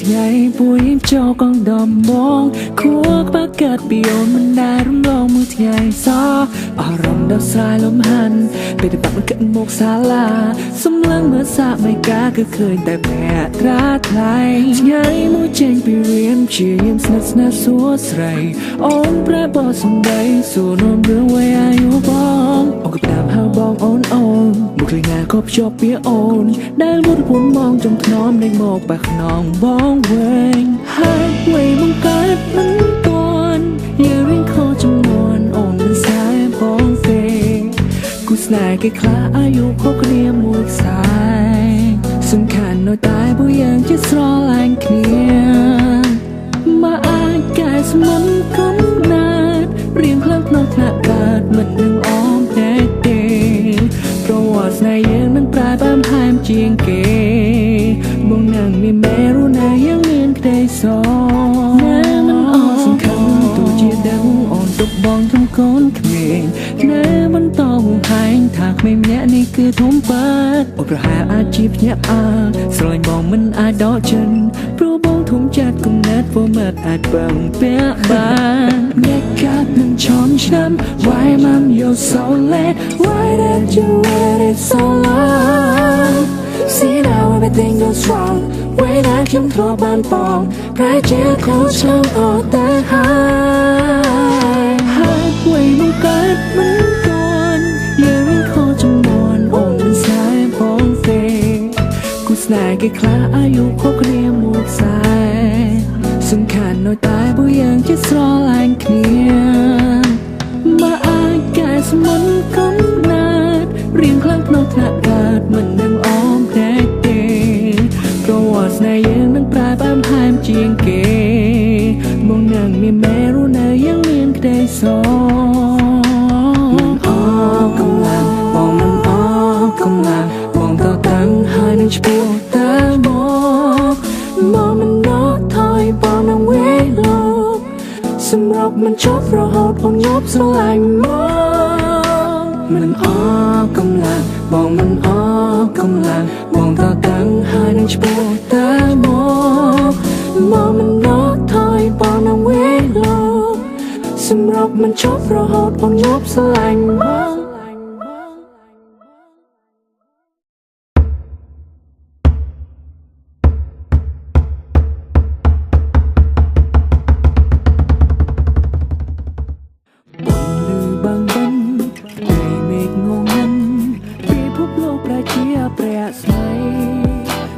ថ្ងៃពួយចោកងដំបងគួរក្បាក់កាត់ពីអូនមិនដែលរំលងមួយថ្ងៃសោះអារម្មណ៍ដល់ស្រ័យលំហាន់ពេលតែបាក់មិនគិតមកសាឡាសម្លឹងមើលសាកមិនកាគឺឃើញតែភ័ត្រាថ្លៃថ្ងៃមួយចេញពីរៀនព្យាយាមស្និទ្ធស្នាលសួរស្រីអូនប្រែបោះសំដីសួរនាំរឿងអ្វីអាយុបងអូនក៏តាមហៅបងអូនមកឃ្លីណាក៏ភ្ជាប់ពីអូនដែលមុតពុនមកចំថ្នមនៃមកបាក់ខ្នងបងវិញហើយអ្វីមកកើតមិនទាន់យើងរៀងខុសចំនួនអូនមិនស្អាតបងទេគូស្នេហ៍គេខ្លះអាយុខុសគ្នាមួយខ្សែសំខាន់នៅតែពួកយើងជាស្រឡាញ់គ្នាមកអាចកែស្មិនកំណាត់រៀងខ្លឹមក្នុងថ្នាក់កើតមិននឹងអមតែទេប្រវត្តិស្នេហ៍យើងនឹងប្រែបែបថែមជាងគេមកនឹងមានមេរុណាយើងមានក្តីសោកណាមិនអស់សង្ឃឹមទោះជាដឹងអូនទុកបងក្នុងកូនក្មេងណាបន្តហួងហែងថាក្មេងម្នាក់នេះគឺធំប៉ាតអូនប្រហែលអាចជាភ្ញាក់ស្រឡាញ់បងមិនអាចដកចិនព្រោះបងធំចាត់គំនិតព្រមអាចបងពាក់បានអ្នកកាត់នឹងឈន់ឆ្នាំ Why mom you're so late Why did you wait it so long See now everything goes wrong ពេលណាខ្ញុំធ្លាប់បានបងប្រែជាខុសឆ្លងអត់តែហើយអ្វីមកកើតមិនទាន់យើងរៀងខុសចំនួនអូនមិនស្អាតផងទេគូស្នេហ៍គេខ្លះអាយុខុសគ្នាមួយខ្សែសំខាន់នៅតែពួកយើងជាស្រឡាញ់គ្នាមកអាចកែស្មិនកំណាត់រៀងខ្លាំងក្នុងថ្នាក់កើតមិននឹងអមតែទេប្រវត្តិស្នេហ៍យើងនឹងប្រែបែបថែមជាងគេមកនឹងមានមេរុណាយើងមានក្តីសោកមិនអស់កម្លាំងបងមិនអស់កម្លាំងបងតតាំងហើយនឹងឈ្មោះតែមកមិនណោះថយបងនឹងវេលោកសម្រាប់មិនចប់រហូតបងញប់ស្រឡាញ់មកមិនអស់កម្លាំងបងមិនអស់កម្លាំងបងតតាំងហើយនឹងឈ្មោះតែមកមិនណោះថយបងនឹងវេលោកសម្រាប់មិនចប់រហូតបងញប់ស្រឡាញ់មក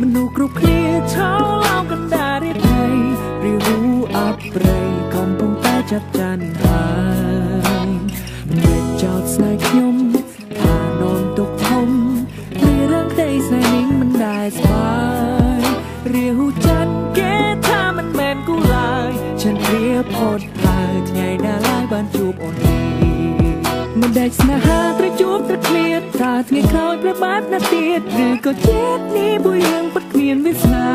មនុស្សគ្រប់គ្នាឆោឡោកណ្ដាលរាត្រីរីវូអបព្រៃកំពុងតែចាត់ចែងហើយមិនចោតស្នេហ៍ខ្ញុំថានំទុកធំមានរឿងក្តីស្នេហ៍នេះមិនដែលស្បាយរាវូចាត់គេថាមិនមែនគូឡើយฉันព្រាផុតហើយថ្ងៃណាឡើយបានជួបអូនមិនដែលស្នេហាត្រូវជួបត្រូវគ្នាថាថ្ងៃក្រោយប្របាត់ណាទៀតឬក៏ជាតិនេះពួកយើងពិតគ្មានវាសនា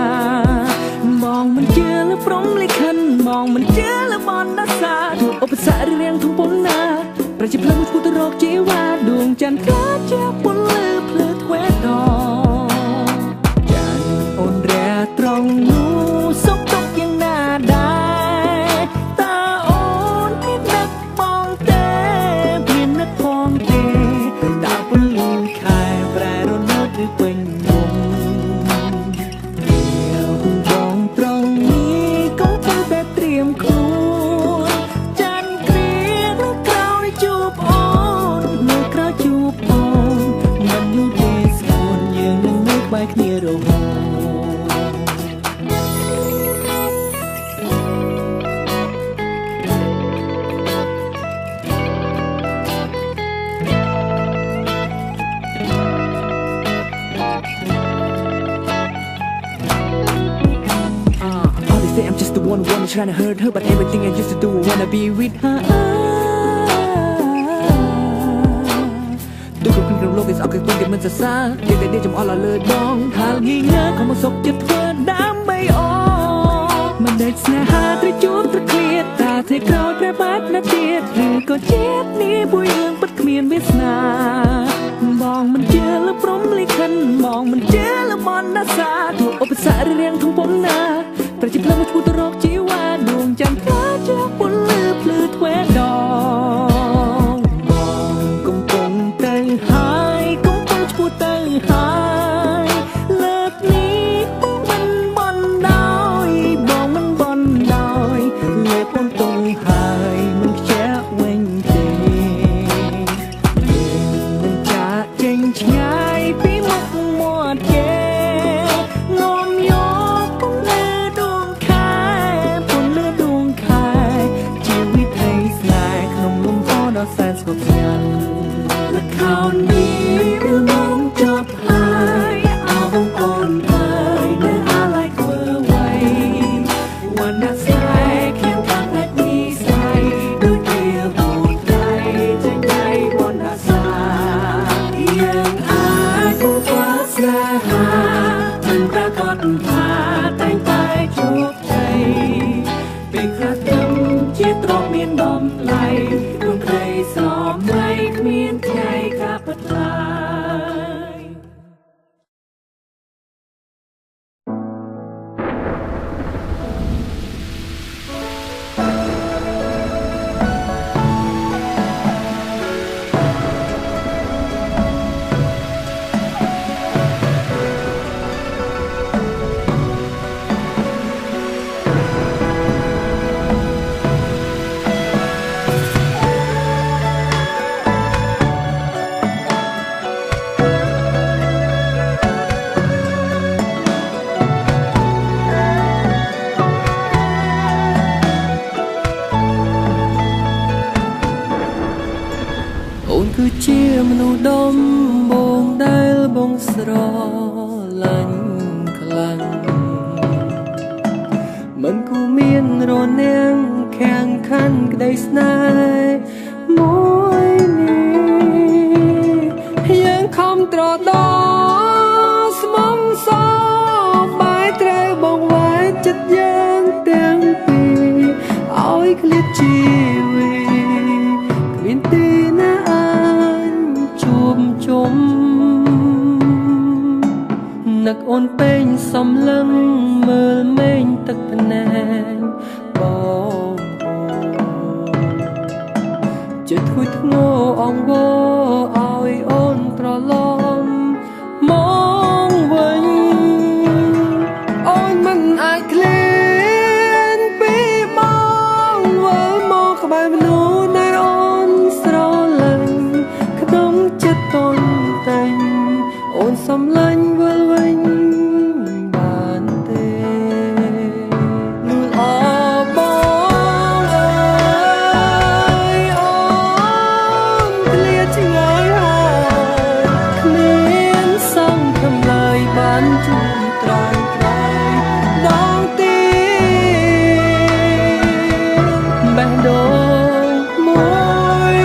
មองមិនជឿលើព្រំលិខិតមองមិនជឿលើបណ្ណាសាទោះឧបសគ្គរៀងធំប៉ុណ្ណាប្រជាប្លឹងឈ្មោះទៅរកជីវ៉ាដួងច័ន្ទខ្លាចជាពលលើភ្លើធ្វេតដចាញ់អូនរះត្រង់នោះសុខទុក្ខយ៉ាងណាដែរតើអូនមាននឹកបងទេមាននឹកផងទេតើពលលូនខែប្រែរនៅឬពេញវងបងត្រង់នេះក៏ទៅតែត្រៀមខ្លួនចាន់គ្រានៅក្រោយជួបអូននៅក្រោយជួបអូនមិនយូរទេស្គួនយើងនឹងនៅក្បែរគ្នារហូតI'm just the one trying to hurt her, but everything I used to do, I wanna be with her. ដូចគ្រប់ក្នុងលោកគេស្អប់គេទុំគេមិនសរសើរគេតែនេះចំអល់ឲ្យលើបងថាល្ងីងើខំមកសុកចិត្តធ្វើដើម្បីអូមិនដេកស្នេហាត្រូវជួបត្រូវឃ្លាតតាថ្ងៃក្រោយប្រែបាត់ណាទៀតឬក៏ជាតិនេះពួកយើងពិតគ្មានវាសនាបងមិនជឿលើព្រំលិខិតបងមិនជឿលើបណ្ណាសាទោះឧបសគ្គរៀងធំប៉ុណ្ណា ក្លឹបឈ្មោះទៅរកជីវ៉ាដួងចាំផ្កាជាពលលឺភ្លឺធ្វេដងកំពុងទៅហើយកំពុងឈ្មោះទៅហើយលើកនេះបងមិនបន់ដោយបងមិនបន់ដោយលើកបងទៅហើយមិនខ្ជះវិញទេនឹងចាក់ចេញឆ្ងាយពីមុខមាត់គេแสนสดงามและคราวนี้เรื่องน้องจบหายเอาบงอ่อนเอ่ยเนื้ออะไรก็ไว้วันนัดสายเคียงข้างและดีใสดูเดียวดูใจจะใหญ่บนอาสายังอาจผู้ฟ้าเสียหามันปรากฏผ่าแต่งไปจุกใจเป็นกระทำที่ตรงเมียนดอมไหลสอบไม่เมียนใจกับปัดลายគឺជាមនុស្សដំបងដែលបងស្រឡាញ់ខ្លាំងមិនគូមានរនាងខាងខាន់ក្តីស្នេហ៍មួយនេះយើងខំត្រដោស្មងសបាយត្រូវបងវ៉ែចិត្តយើងទាំងពីរឲ្យឃ្លាតជីវិតគ្មានទីណាជុំនឹកអូនពេញសំឡឹងមើលមេឃទឹកភ្នែកបងជាធួយធ្ងរអង្វរឲ្យអូនត្រឡប់មកវិញអូនមិនអាចឃ្លានពីបងវិលមកក្បែរមនុស្សដែលអូនស្រឡាញ់ក្នុងចិត្តតនតែងអូនសំឡាញ់វិលវិញបានទេលូលអបងអើយអូនឃ្លាតឆ្ងាយហើយគ្មានសង្ឃឹមឡើយបានជួបត្រង់ត្រង់ដងទីបេះដូងមួយ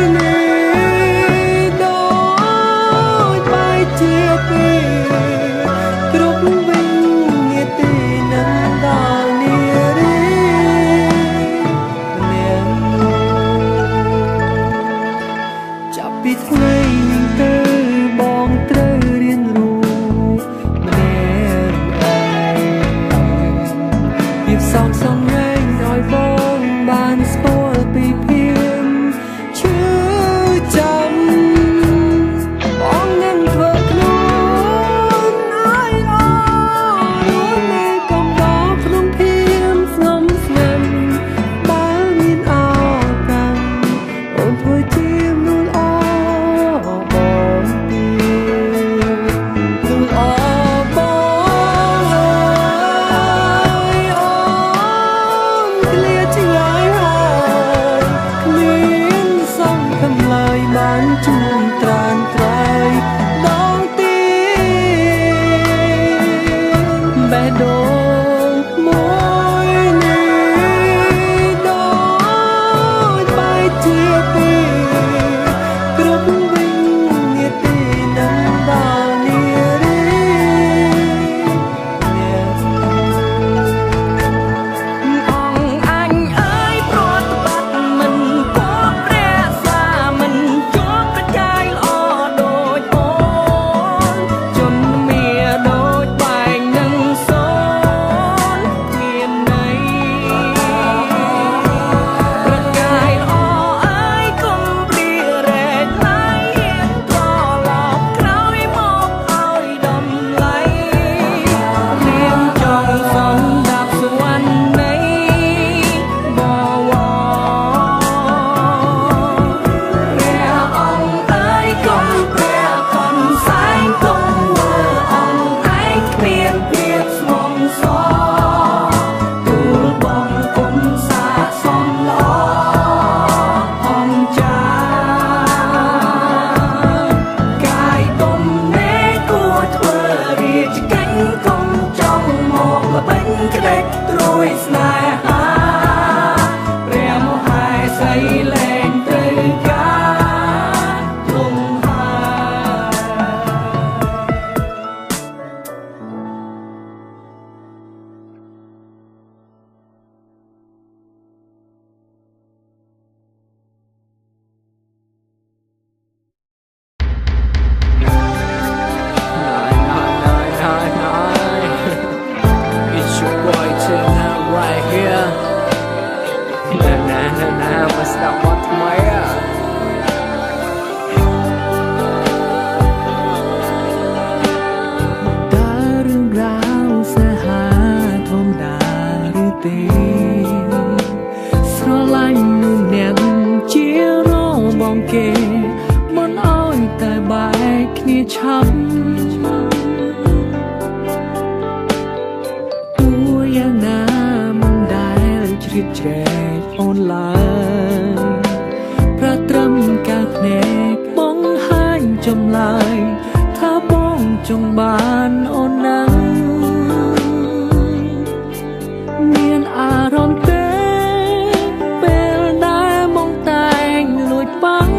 ជាពីគ្រប់វិញនាទីនឹងដល់នារីនាងចាប់ពីថ្ងៃនេះទៅបងត្រូវរៀនรู้ម្នាក់ឯងភាពសោកសៅរែងឲ្យបងបានស្គាល់ពីភាពឈឺចាំបងនឹងធ្វើបានជួងត្រានត្រៃដងទីបេះដូងមួយនេះដូចបែកជាពីរគ្រប់វិញនាទីនឹងដល់នារីអង្គអញអើយប្រត់បាត់មិនគប់ព្រះសាមិនជួបប្រចាំ គ្នាឆាប់ទួយ៉ាងណាមិនដែលជ្រៀតជ្រែកអូនឡើយប្រត្រឹមកាភ្នែកបង្ហាញចម្លើយថាបងចង់បានអូនណាំងមានអារម្មណ៍ទេពេលដែលមកតែងលួចបាំង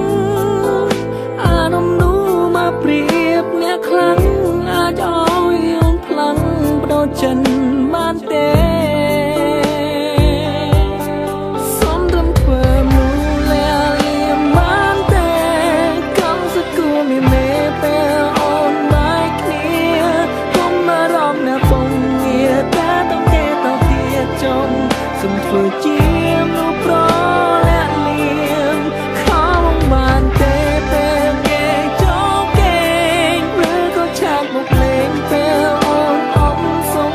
អារម្មណ៍នោះមកព្រៀបអ្នកខ្លាំងអាចឲ្យអូនផ្លាំងបដូរចិនបានទេសុំត្រឹមធ្វើមូលលៀមបានទេកំសគួរមានមេពេលអូនបែកគ្នាកុំមករំណាពងងារតែต้องទេទៅទៀតចុងសុំធ្វើជាមនុស្សប្រលាក់លៀមខំបានទេពេលគេចូលគេងឬក៏ឆាកមកលេងពេលអូនអមសុំ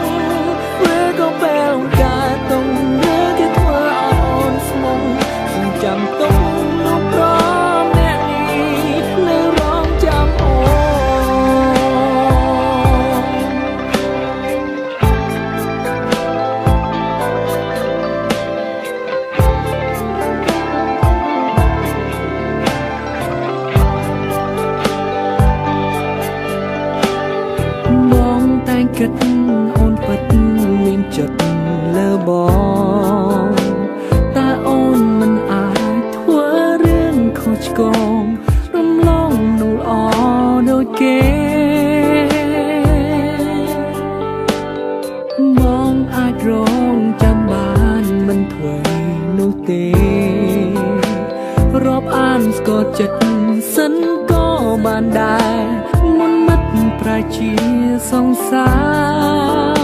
ឬក៏ពេលការតុងឬគេធ្វើឲ្យអូនស្មុំសុំចាំទុំមនុស្សប្រអ្នកនេះនៅរងចាំអូបងតែងគិតអូនពិតមានចិត្តលើបងតែអូនមិនអាចធ្វើរឿងខុសឆ្គងរំលងនោះល្អដូចគេបងអាចរងចាំបានមិនធ្វើនោះទេរាប់អានស្គាល់ចិត្តសិនក៏បានដែរមុនមិត្តប្រែជាសង្សារ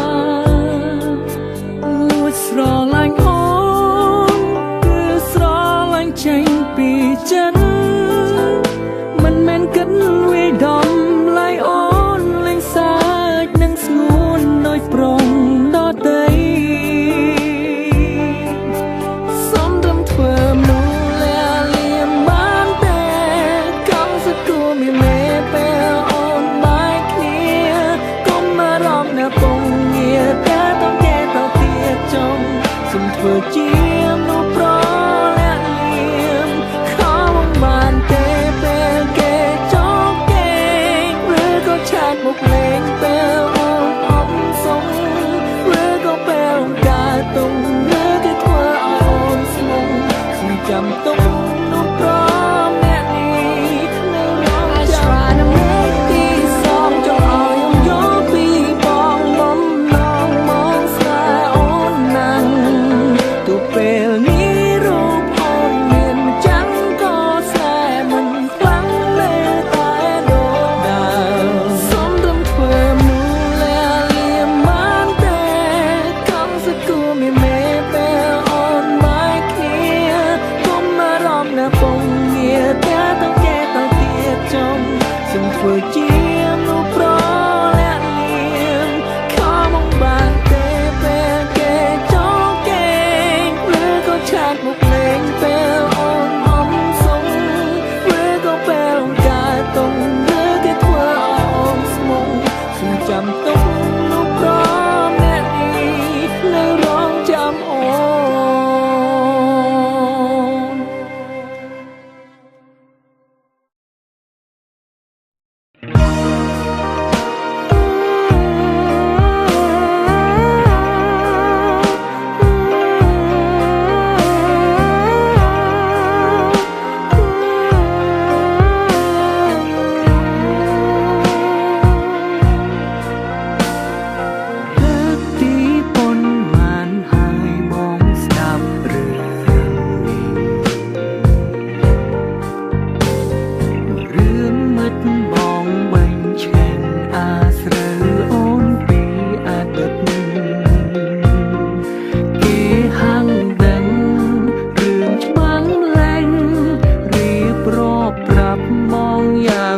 លួចស្រឡាញ់អូនគឺស្រឡាញ់ចេញពីចិត្តមិនមែនគិតវាយដំឡៃអូនលេងសើចនឹងស្ងួនដូចប្រងដតីសុំត្រឹមធ្វើមនុស្សលាលៀមបានទេកំសគួរមានមេពេលអូនបែកគ្នាកុំមករំណាពងងារតែต้องទេទៅទៀតចុងសុំធ្វើជាមនុស្សប្រលាក់លៀមខំបានទេពេលគេចូលគេងឬក៏ឆាកមកលេងពេលអូនអមសុំឬក៏ពេលការតុងឬគេធ្វើឲ្យអូនស្មុំសុំចាំទុំមនុស្សប្រអ្នកនេះនៅរងចាំ ទីសំចង់ឲ្យអូនយល់ពីបងបំណងមកស្នេហ៍អូនណាំងទោះពេលនេះរូបអូនមានចាំងក៏ស្នេហ៍មិនខ្លាំងនៅតែដូចដើមសុំត្រឹមធ្វើមនុស្សលាលៀមបានទេកំសគួរមានមេពេលអូនបែកគ្នាកុំមករំណាពងងារតែต้องទេទៅទៀតចុងសុំធ្វើជាមនុស្សប្រលាក់លៀមខំបានទេពេលគេចូលគេងឬក៏ឆាកមកលេងពេលអូនអមសុំឬក៏ពេលការតុងឬគេធ្វើឲ្យអូនស្មុំសុំចាំទុំមនុស្សប្រអ្នកនេះនៅរងចាំអូន យ៉ាង